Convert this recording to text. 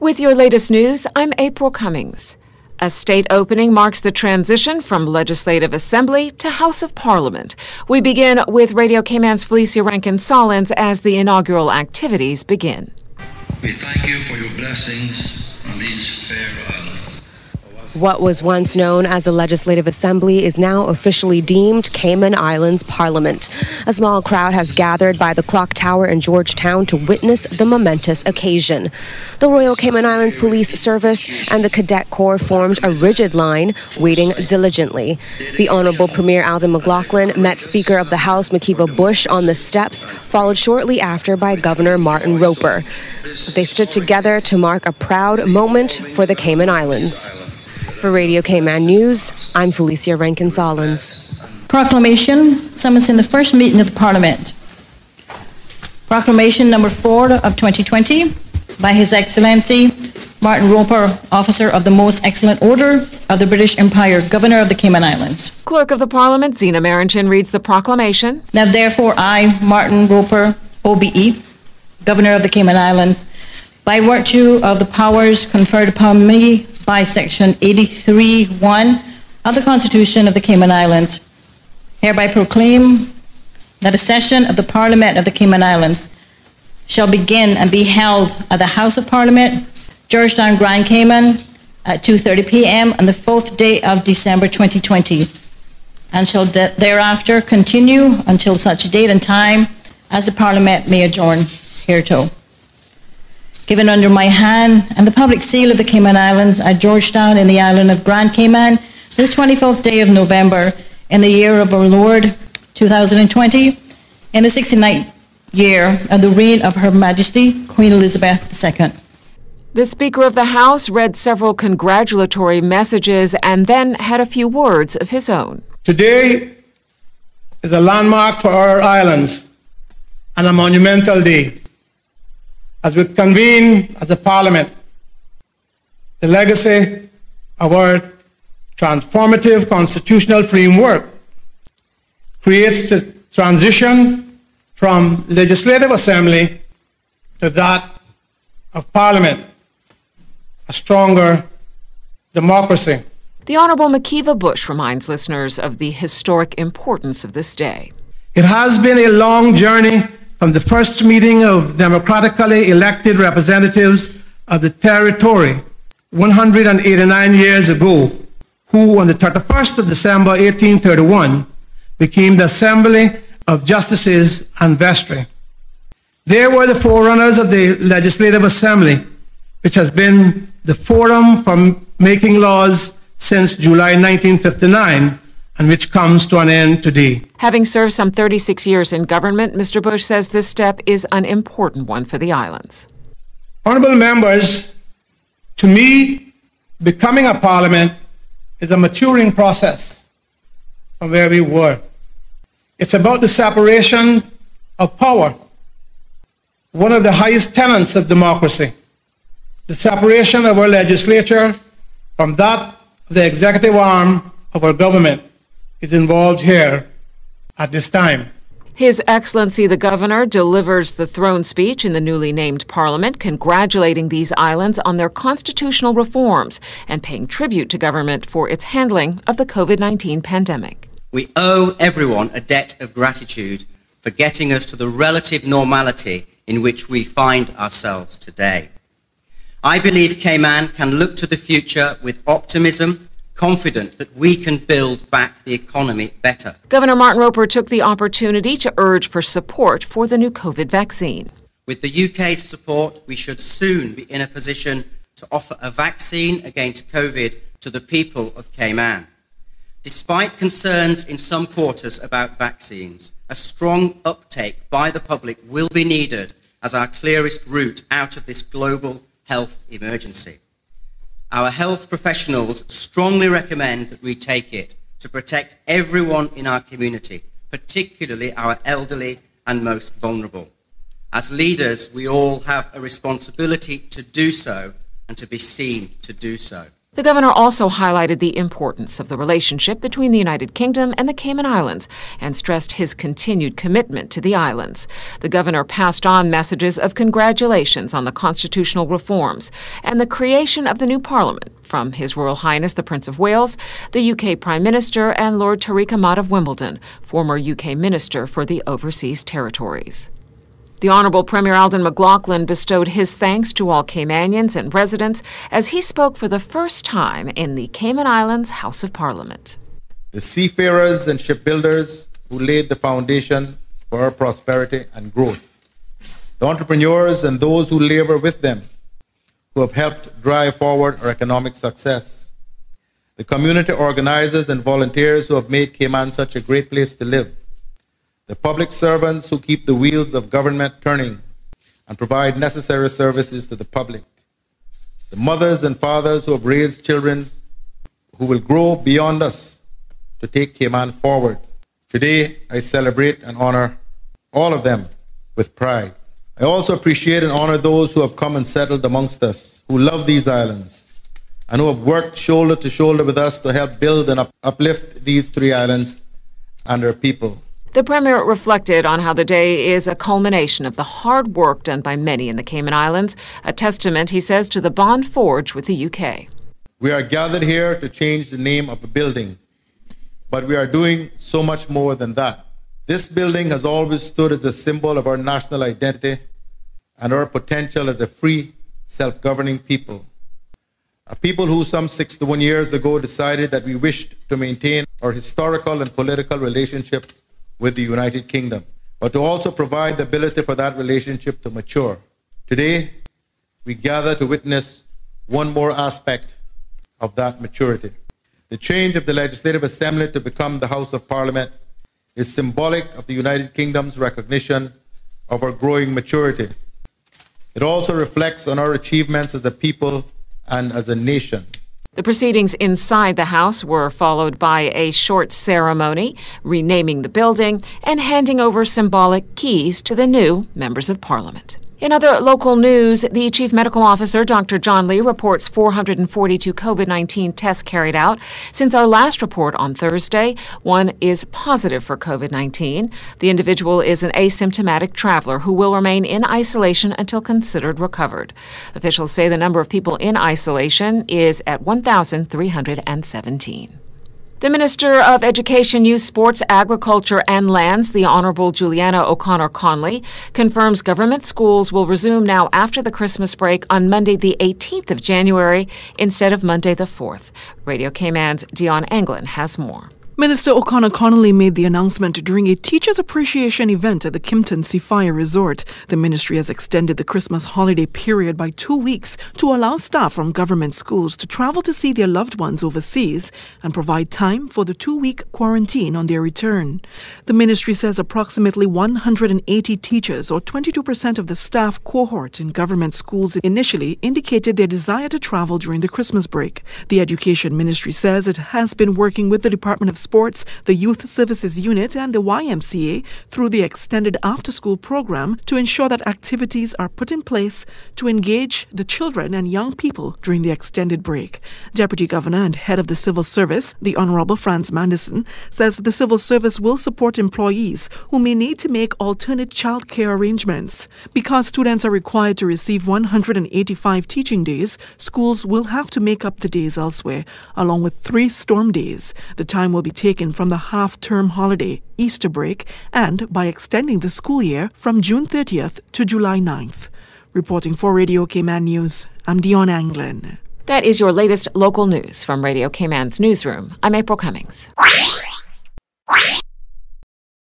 With your latest news, I'm April Cummings. A state opening marks the transition from Legislative Assembly to House of Parliament. We begin with Radio Cayman's Felicia Rankin-Solins as the inaugural activities begin. We thank you for your blessings on these fair islands. What was once known as the Legislative Assembly is now officially deemed Cayman Islands Parliament. A small crowd has gathered by the clock tower in Georgetown to witness the momentous occasion. The Royal Cayman Islands Police Service and the Cadet Corps formed a rigid line, waiting diligently. The Honorable Premier Alden McLaughlin met Speaker of the House Makiva Bush on the steps, followed shortly after by Governor Martin Roper. They stood together to mark a proud moment for the Cayman Islands. For Radio Cayman News, I'm Felicia Rankin-Solins. Proclamation summoning the first meeting of the Parliament. Proclamation number 4 of 2020 by His Excellency Martin Roper, Officer of the Most Excellent Order of the British Empire, Governor of the Cayman Islands. Clerk of the Parliament, Zena Marrington, reads the proclamation. Now therefore I, Martin Roper, OBE, Governor of the Cayman Islands, by virtue of the powers conferred upon me by Section 83(1) of the Constitution of the Cayman Islands, hereby proclaim that a session of the Parliament of the Cayman Islands shall begin and be held at the House of Parliament, Georgetown, Grand Cayman, at 2:30 p.m. on the 4th day of December 2020, and shall thereafter continue until such date and time as the Parliament may adjourn hereto. Given under my hand and the public seal of the Cayman Islands at Georgetown in the island of Grand Cayman, this 24th day of November in the year of our Lord 2020, in the 69th year of the reign of Her Majesty Queen Elizabeth II. The Speaker of the House read several congratulatory messages and then had a few words of his own. Today is a landmark for our islands and a monumental day. As we convene as a Parliament, the legacy of our transformative constitutional framework creates the transition from Legislative Assembly to that of Parliament, a stronger democracy. The Honorable Makiva Bush reminds listeners of the historic importance of this day. It has been a long journey from the first meeting of democratically elected representatives of the territory 189 years ago, who on the 31st of December 1831 became the Assembly of Justices and Vestry. They were the forerunners of the Legislative Assembly, which has been the forum for making laws since July 1959, and which comes to an end today. Having served some 36 years in government, Mr. Bush says this step is an important one for the islands. Honorable members, to me, becoming a parliament is a maturing process from where we were. It's about the separation of power, one of the highest tenets of democracy. The separation of our legislature from that of the executive arm of our government is involved here at this time. His Excellency the Governor delivers the throne speech in the newly named Parliament, congratulating these islands on their constitutional reforms and paying tribute to government for its handling of the COVID-19 pandemic. We owe everyone a debt of gratitude for getting us to the relative normality in which we find ourselves today. I believe Cayman can look to the future with optimism, confident that we can build back the economy better. Governor Martin Roper took the opportunity to urge for support for the new COVID vaccine. With the UK's support, we should soon be in a position to offer a vaccine against COVID to the people of Cayman. Despite concerns in some quarters about vaccines, a strong uptake by the public will be needed as our clearest route out of this global health emergency. Our health professionals strongly recommend that we take it to protect everyone in our community, particularly our elderly and most vulnerable. As leaders, we all have a responsibility to do so and to be seen to do so. The governor also highlighted the importance of the relationship between the United Kingdom and the Cayman Islands and stressed his continued commitment to the islands. The governor passed on messages of congratulations on the constitutional reforms and the creation of the new parliament from His Royal Highness the Prince of Wales, the UK Prime Minister, and Lord Tariq Ahmad of Wimbledon, former UK Minister for the Overseas Territories. The Honourable Premier Alden McLaughlin bestowed his thanks to all Caymanians and residents as he spoke for the first time in the Cayman Islands House of Parliament. The seafarers and shipbuilders who laid the foundation for our prosperity and growth. The entrepreneurs and those who labor with them, who have helped drive forward our economic success. The community organizers and volunteers who have made Cayman such a great place to live. The public servants who keep the wheels of government turning and provide necessary services to the public. The mothers and fathers who have raised children who will grow beyond us to take Cayman forward. Today, I celebrate and honor all of them with pride. I also appreciate and honor those who have come and settled amongst us, who love these islands, and who have worked shoulder to shoulder with us to help build and uplift these three islands and their people. The Premier reflected on how the day is a culmination of the hard work done by many in the Cayman Islands, a testament, he says, to the bond forged with the UK. We are gathered here to change the name of a building, but we are doing so much more than that. This building has always stood as a symbol of our national identity and our potential as a free, self-governing people. A people who some 61 years ago decided that we wished to maintain our historical and political relationship with the United Kingdom, but to also provide the ability for that relationship to mature. Today, we gather to witness one more aspect of that maturity. The change of the Legislative Assembly to become the House of Parliament is symbolic of the United Kingdom's recognition of our growing maturity. It also reflects on our achievements as a people and as a nation. The proceedings inside the House were followed by a short ceremony, renaming the building and handing over symbolic keys to the new members of Parliament. In other local news, the Chief Medical Officer, Dr. John Lee, reports 442 COVID-19 tests carried out. Since our last report on Thursday, one is positive for COVID-19. The individual is an asymptomatic traveler who will remain in isolation until considered recovered. Officials say the number of people in isolation is at 1,317. The Minister of Education, Youth, Sports, Agriculture and Lands, the Honourable Juliana O'Connor Conley, confirms government schools will resume now after the Christmas break on Monday the 18th of January instead of Monday the 4th. Radio Cayman's Dion Anglin has more. Minister O'Connor Connolly made the announcement during a Teachers Appreciation event at the Kimpton Seafire Resort. The ministry has extended the Christmas holiday period by 2 weeks to allow staff from government schools to travel to see their loved ones overseas and provide time for the 2-week quarantine on their return. The ministry says approximately 180 teachers, or 22% of the staff cohort in government schools, initially indicated their desire to travel during the Christmas break. The Education Ministry says it has been working with the Department of Sports, the Youth Services Unit and the YMCA through the extended after-school program to ensure that activities are put in place to engage the children and young people during the extended break. Deputy Governor and Head of the Civil Service, the Honourable Franz Manderson, says the Civil Service will support employees who may need to make alternate childcare arrangements. Because students are required to receive 185 teaching days, schools will have to make up the days elsewhere, along with 3 storm days. The time will be taken from the half-term holiday, Easter break, and by extending the school year from June 30th to July 9th. Reporting for Radio Cayman News, I'm Dion Anglin. That is your latest local news from Radio Cayman's newsroom. I'm April Cummings.